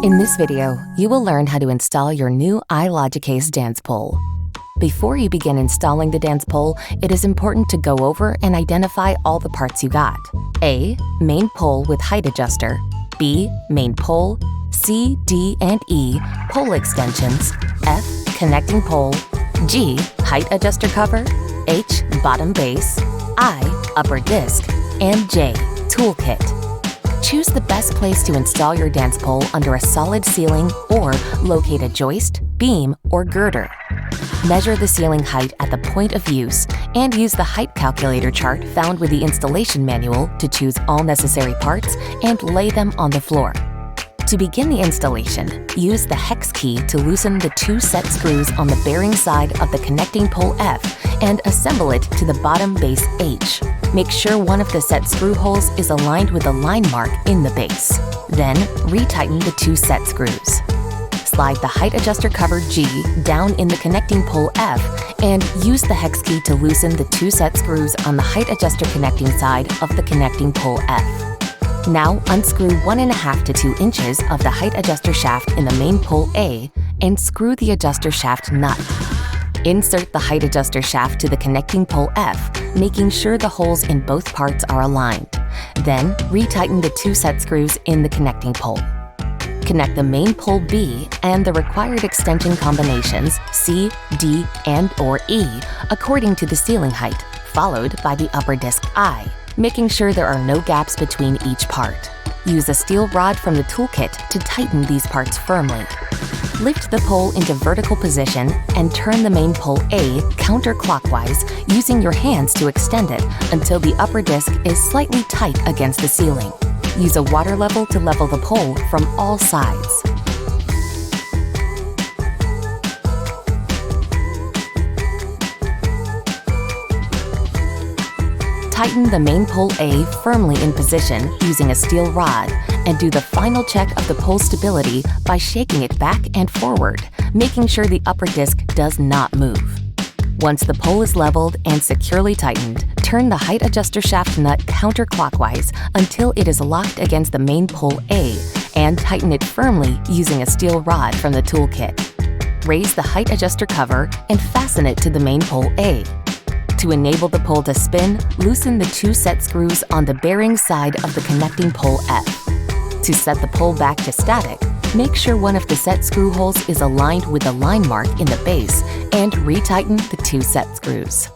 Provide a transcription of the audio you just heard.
In this video, you will learn how to install your new iLogicase dance pole. Before you begin installing the dance pole, it is important to go over and identify all the parts you got. A. Main pole with height adjuster. B. Main pole. C, D, and E. Pole extensions. F. Connecting pole. G. Height adjuster cover. H. Bottom base. I. Upper disc. And J. Toolkit. Choose the best place to install your dance pole under a solid ceiling or locate a joist, beam, or girder. Measure the ceiling height at the point of use and use the height calculator chart found with the installation manual to choose all necessary parts and lay them on the floor. To begin the installation, use the hex key to loosen the 2 set screws on the bearing side of the connecting pole F and assemble it to the bottom base H. Make sure one of the set screw holes is aligned with the line mark in the base. Then, retighten the 2 set screws. Slide the height adjuster cover G down in the connecting pole F and use the hex key to loosen the 2 set screws on the height adjuster connecting side of the connecting pole F. Now unscrew 1.5 to 2 inches of the height adjuster shaft in the main pole A and screw the adjuster shaft nut. Insert the height adjuster shaft to the connecting pole F, making sure the holes in both parts are aligned. Then retighten the 2 set screws in the connecting pole. Connect the main pole B and the required extension combinations C, D, and/or E according to the ceiling height, followed by the upper disc I, making sure there are no gaps between each part. Use a steel rod from the toolkit to tighten these parts firmly. Lift the pole into vertical position and turn the main pole A counterclockwise using your hands to extend it until the upper disc is slightly tight against the ceiling. Use a water level to level the pole from all sides. Tighten the main pole A firmly in position using a steel rod and do the final check of the pole stability by shaking it back and forward, making sure the upper disc does not move. Once the pole is leveled and securely tightened, turn the height adjuster shaft nut counterclockwise until it is locked against the main pole A and tighten it firmly using a steel rod from the toolkit. Raise the height adjuster cover and fasten it to the main pole A. To enable the pole to spin, loosen the 2 set screws on the bearing side of the connecting pole F. To set the pole back to static, make sure one of the set screw holes is aligned with the line mark in the base and retighten the 2 set screws.